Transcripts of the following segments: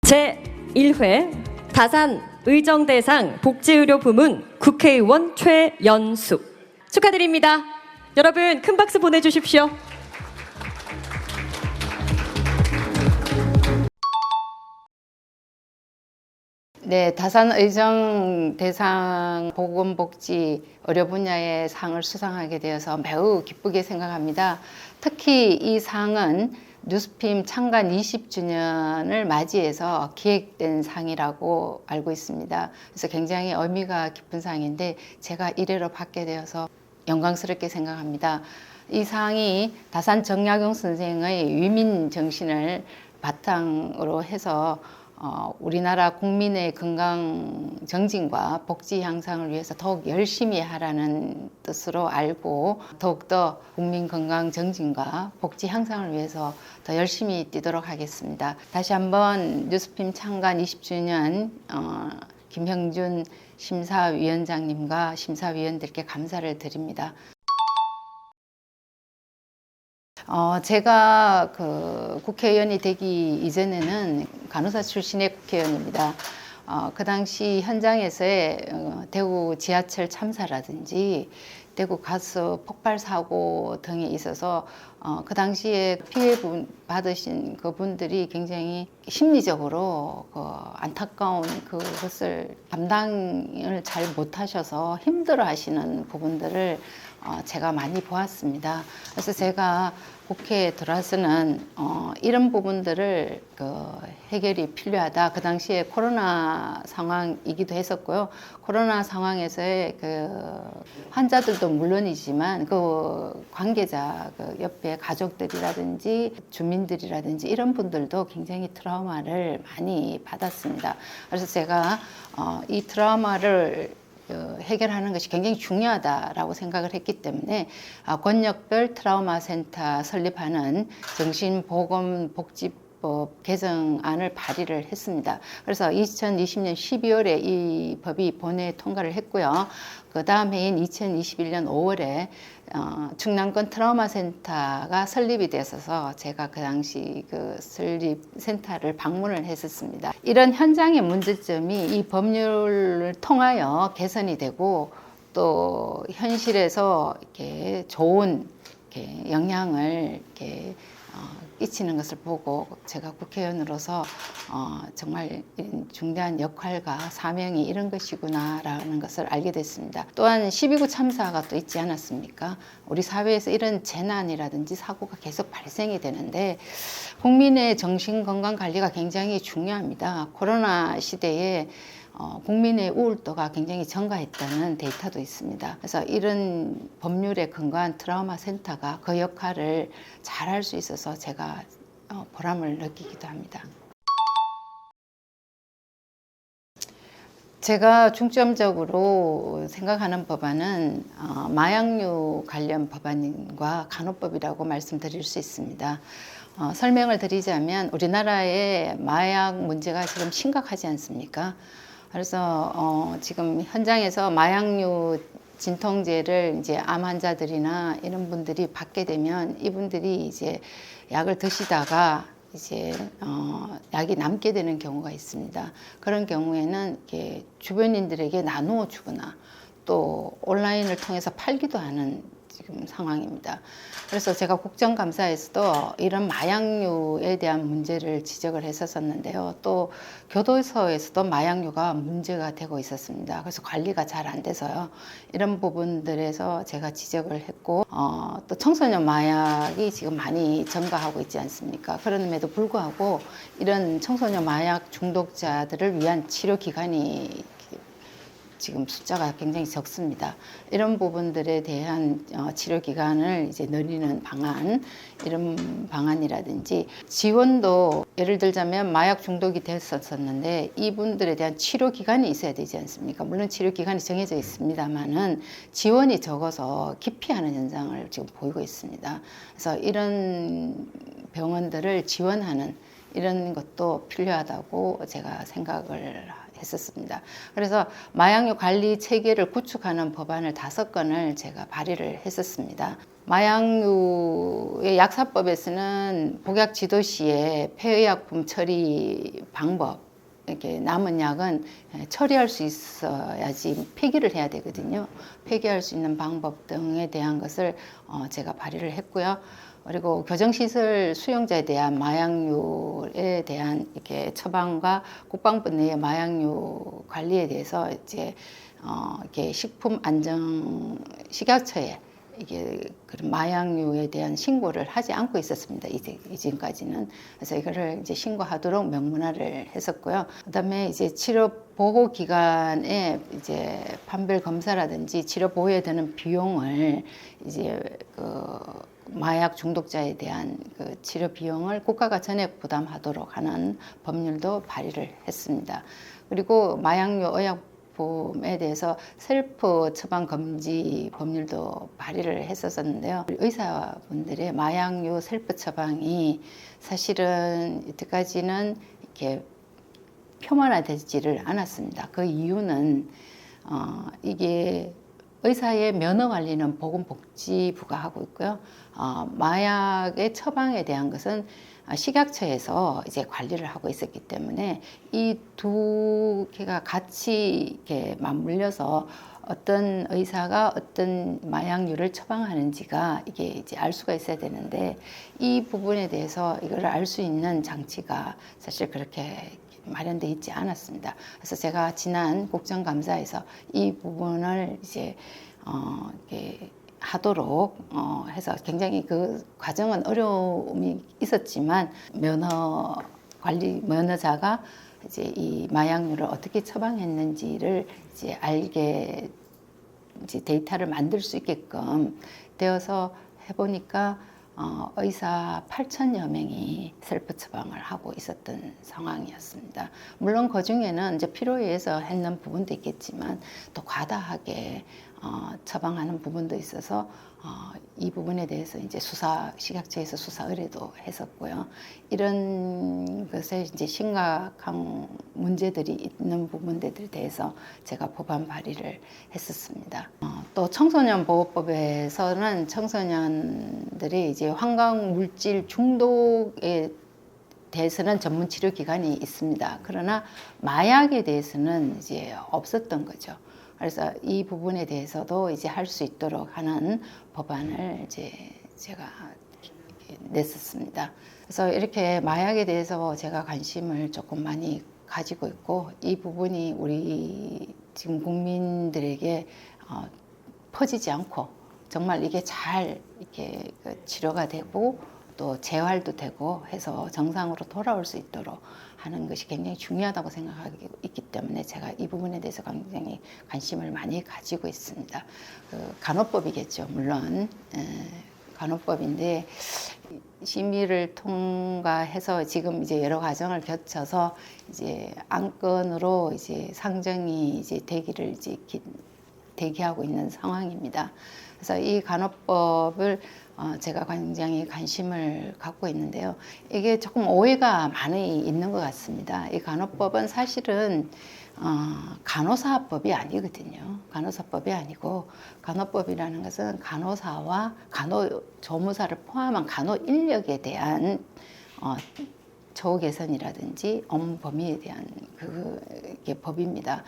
제1회 다산의정대상 복지의료 부문 국회의원 최연숙 축하드립니다. 여러분 큰 박수 보내주십시오. 네, 다산의정대상 보건복지 의료 분야의 상을 수상하게 되어서 매우 기쁘게 생각합니다. 특히 이 상은 뉴스핌 창간 20주년을 맞이해서 기획된 상이라고 알고 있습니다. 그래서 굉장히 의미가 깊은 상인데 제가 1회로 받게 되어서 영광스럽게 생각합니다. 이 상이 다산 정약용 선생의 위민 정신을 바탕으로 해서 우리나라 국민의 건강 정진과 복지 향상을 위해서 더욱 열심히 하라는 뜻으로 알고 더욱더 국민 건강 정진과 복지 향상을 위해서 더 열심히 뛰도록 하겠습니다. 다시 한번 뉴스핌 창간 20주년 김형준 심사위원장님과 심사위원들께 감사를 드립니다. 제가 국회의원이 되기 이전에는 간호사 출신의 국회의원입니다. 그 당시 현장에서의 대구 지하철 참사라든지 대구 가스 폭발 사고 등에 있어서 그 당시에 피해 받으신 그분들이 굉장히 심리적으로 안타까운 그것을 감당을 잘 못하셔서 힘들어하시는 부분들을 제가 많이 보았습니다. 그래서 제가 국회에 들어와서는 이런 부분들을 해결이 필요하다. 그 당시에 코로나 상황이기도 했었고요. 코로나 상황에서의 환자들도 물론이지만 관계자 옆에 가족들이라든지 주민들이라든지 이런 분들도 굉장히 트라우마를 많이 받았습니다. 그래서 제가 이 트라우마를 해결하는 것이 굉장히 중요하다라고 생각을 했기 때문에 권역별 트라우마 센터 설립하는 정신보건복지법 개정안을 발의를 했습니다. 그래서 2020년 12월에 이 법이 본회에 통과를 했고요. 그 다음 해인 2021년 5월에 충남권 트라우마 센터가 설립이 됐어서 제가 그 당시 설립 센터를 방문을 했었습니다. 이런 현장의 문제점이 이 법률을 통하여 개선이 되고 또 현실에서 이렇게 좋은 영향을 끼치는 것을 보고 제가 국회의원으로서 정말 중대한 역할과 사명이 이런 것이구나라는 것을 알게 됐습니다. 또한 12구 참사가 또 있지 않았습니까? 우리 사회에서 이런 재난이라든지 사고가 계속 발생이 되는데 국민의 정신건강관리가 굉장히 중요합니다. 코로나 시대에 국민의 우울도가 굉장히 증가했다는 데이터도 있습니다. 그래서 이런 법률에 근거한 트라우마 센터가 그 역할을 잘 할 수 있어서 제가 보람을 느끼기도 합니다. 제가 중점적으로 생각하는 법안은 마약류 관련 법안과 간호법이라고 말씀드릴 수 있습니다. 설명을 드리자면 우리나라의 마약 문제가 지금 심각하지 않습니까? 그래서 지금 현장에서 마약류 진통제를 이제 암 환자들이나 이런 분들이 받게 되면 이분들이 이제 약을 드시다가 이제 약이 남게 되는 경우가 있습니다. 그런 경우에는 이렇게 주변인들에게 나누어 주거나 또 온라인을 통해서 팔기도 하는 지금 상황입니다. 그래서 제가 국정감사에서도 이런 마약류에 대한 문제를 지적을 했었는데요. 또 교도소에서도 마약류가 문제가 되고 있었습니다. 그래서 관리가 잘 안 돼서요. 이런 부분들에서 제가 지적을 했고 또 청소년 마약이 지금 많이 증가하고 있지 않습니까? 그럼에도 불구하고 이런 청소년 마약 중독자들을 위한 치료 기관이 지금 숫자가 굉장히 적습니다. 이런 부분들에 대한 치료 기간을 이제 늘리는 방안, 이런 방안이라든지 지원도 예를 들자면 마약 중독이 됐었는데 이분들에 대한 치료 기간이 있어야 되지 않습니까? 물론 치료 기간이 정해져 있습니다만은 지원이 적어서 기피하는 현상을 지금 보이고 있습니다. 그래서 이런 병원들을 지원하는 이런 것도 필요하다고 제가 생각을 했었습니다. 그래서 마약류 관리 체계를 구축하는 법안을 5건을 제가 발의를 했었습니다. 마약류의 약사법에서는 복약 지도 시에 폐의약품 처리 방법, 이렇게 남은 약은 처리할 수 있어야지 폐기를 해야 되거든요. 폐기할 수 있는 방법 등에 대한 것을 제가 발의를 했고요. 그리고 교정시설 수용자에 대한 마약류에 대한 이렇게 처방과 국방부 내의 마약류 관리에 대해서 이제 이렇게 식약처에 이게 그런 마약류에 대한 신고를 하지 않고 있었습니다. 이전까지는. 그래서 이거를 이제 신고하도록 명문화를 했었고요. 그다음에 이제 치료 보호 기간에 이제 판별 검사라든지 치료 보호에 드는 비용을 이제 그 마약 중독자에 대한 그 치료 비용을 국가가 전액 부담하도록 하는 법률도 발의를 했습니다. 그리고 마약류 의약품에 대해서 셀프 처방 금지 법률도 발의를 했었는데요. 의사분들의 마약류 셀프 처방이 사실은 이때까지는 이렇게 표만화되지를 않았습니다. 그 이유는 이게 의사의 면허 관리는 보건복지부가 하고 있고요. 마약의 처방에 대한 것은 식약처에서 이제 관리를 하고 있었기 때문에 이 두 개가 같이 이렇게 맞물려서 어떤 의사가 어떤 마약류를 처방하는지가 이게 이제 알 수가 있어야 되는데 이 부분에 대해서 이걸 알 수 있는 장치가 사실 그렇게 마련돼 있지 않았습니다. 그래서 제가 지난 국정감사에서 이 부분을 이제 이렇게 하도록 해서 굉장히 그 과정은 어려움이 있었지만 면허자가 이제 이 마약류를 어떻게 처방했는지를 이제 알게 이제 데이터를 만들 수 있게끔 되어서 해보니까 의사 8천여 명이 셀프 처방을 하고 있었던 상황이었습니다. 물론 그 중에는 이제 필요에 의해서 했는 부분도 있겠지만 또 과다하게 처방하는 부분도 있어서 이 부분에 대해서 이제 식약처에서 수사 의뢰도 했었고요. 이런 것에 이제 심각한 문제들이 있는 부분들에 대해서 제가 법안 발의를 했었습니다. 또 청소년 보호법에서는 청소년들이 이제 환각 물질 중독에 대해서는 전문 치료 기관이 있습니다. 그러나 마약에 대해서는 이제 없었던 거죠. 그래서 이 부분에 대해서도 이제 할 수 있도록 하는 법안을 이제 제가 냈었습니다. 그래서 이렇게 마약에 대해서 제가 관심을 조금 많이 가지고 있고 이 부분이 우리 지금 국민들에게 퍼지지 않고 정말 이게 잘 이렇게 치료가 되고 또 재활도 되고 해서 정상으로 돌아올 수 있도록 하는 것이 굉장히 중요하다고 생각하고 있기 때문에 제가 이 부분에 대해서 굉장히 관심을 많이 가지고 있습니다. 간호법이겠죠, 물론. 간호법인데 심의를 통과해서 지금 이제 여러 과정을 거쳐서 이제 안건으로 이제 상정이 이제 대기하고 있는 상황입니다. 그래서 이 간호법을 제가 굉장히 관심을 갖고 있는데요. 이게 조금 오해가 많이 있는 것 같습니다. 이 간호법은 사실은 간호사법이 아니거든요. 간호사법이 아니고 간호법이라는 것은 간호사와 간호조무사를 포함한 간호 인력에 대한 처우 개선이라든지 업무 범위에 대한 그게 법입니다.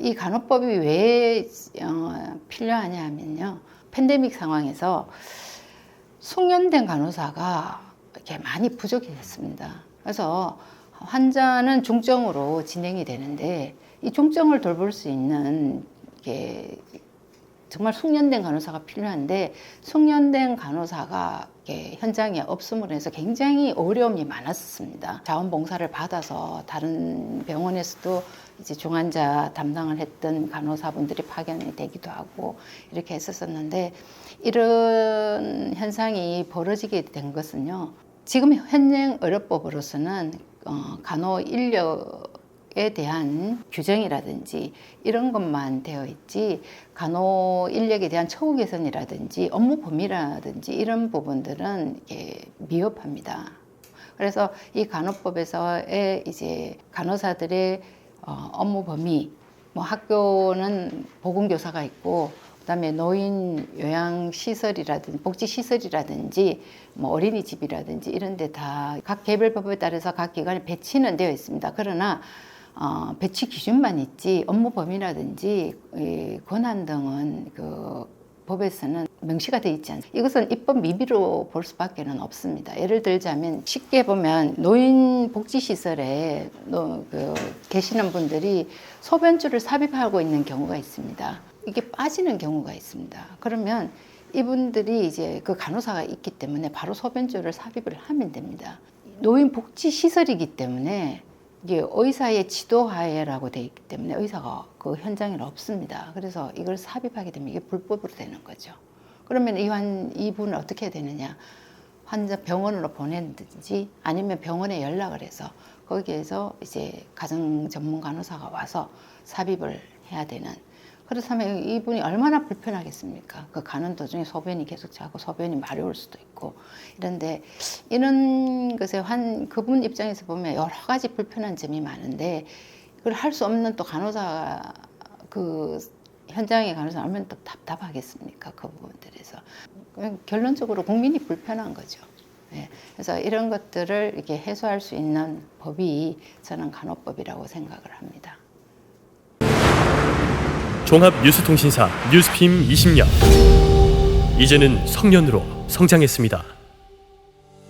이 간호법이 왜 필요하냐 하면요. 팬데믹 상황에서 숙련된 간호사가 이렇게 많이 부족이 됐습니다. 그래서 환자는 중증으로 진행이 되는데 이 중증을 돌볼 수 있는 게 정말 숙련된 간호사가 필요한데 숙련된 간호사가 현장에 없음으로 해서 굉장히 어려움이 많았습니다. 자원봉사를 받아서 다른 병원에서도 이제 중환자 담당을 했던 간호사분들이 파견이 되기도 하고 이렇게 했었었는데 이런 현상이 벌어지게 된 것은요. 지금 현행 의료법으로서는 간호 인력에 대한 규정이라든지 이런 것만 되어 있지 간호 인력에 대한 처우 개선이라든지 업무 범위라든지 이런 부분들은 이게 미흡합니다. 그래서 이 간호법에서의 이제 간호사들의 업무 범위, 뭐 학교는 보건교사가 있고, 그다음에 노인 요양 시설이라든지 복지 시설이라든지 뭐 어린이집이라든지 이런 데 다 각 개별 법에 따라서 각 기관에 배치는 되어 있습니다. 그러나 배치 기준만 있지 업무 범위라든지 이 권한 등은 그 법에서는 명시가 되어 있지 않습니다. 이것은 입법 미비로 볼 수밖에는 없습니다. 예를 들자면 쉽게 보면 노인 복지 시설에 계시는 분들이 소변줄을 삽입하고 있는 경우가 있습니다. 이게 빠지는 경우가 있습니다. 그러면 이분들이 이제 그 간호사가 있기 때문에 바로 소변줄을 삽입을 하면 됩니다. 노인 복지 시설이기 때문에 이게 의사의 지도하에라고 되어 있기 때문에 의사가 그 현장에는 없습니다. 그래서 이걸 삽입하게 되면 이게 불법으로 되는 거죠. 그러면 이분을 어떻게 해야 되느냐? 환자 병원으로 보내든지 아니면 병원에 연락을 해서 거기에서 이제 가정 전문 간호사가 와서 삽입을 해야 되는. 그렇다면 이분이 얼마나 불편하겠습니까? 그 가는 도중에 소변이 계속 차고 소변이 마려울 수도 있고 이런데 이런 것에 그분 입장에서 보면 여러 가지 불편한 점이 많은데 그걸 할 수 없는 또 간호사 그 현장의 간호사 얼마나 또 답답하겠습니까? 그 부분들에서 결론적으로 국민이 불편한 거죠. 네. 그래서 이런 것들을 이렇게 해소할 수 있는 법이 저는 간호법이라고 생각을 합니다. 종합뉴스통신사 뉴스핌 20년. 이제는 성년으로 성장했습니다.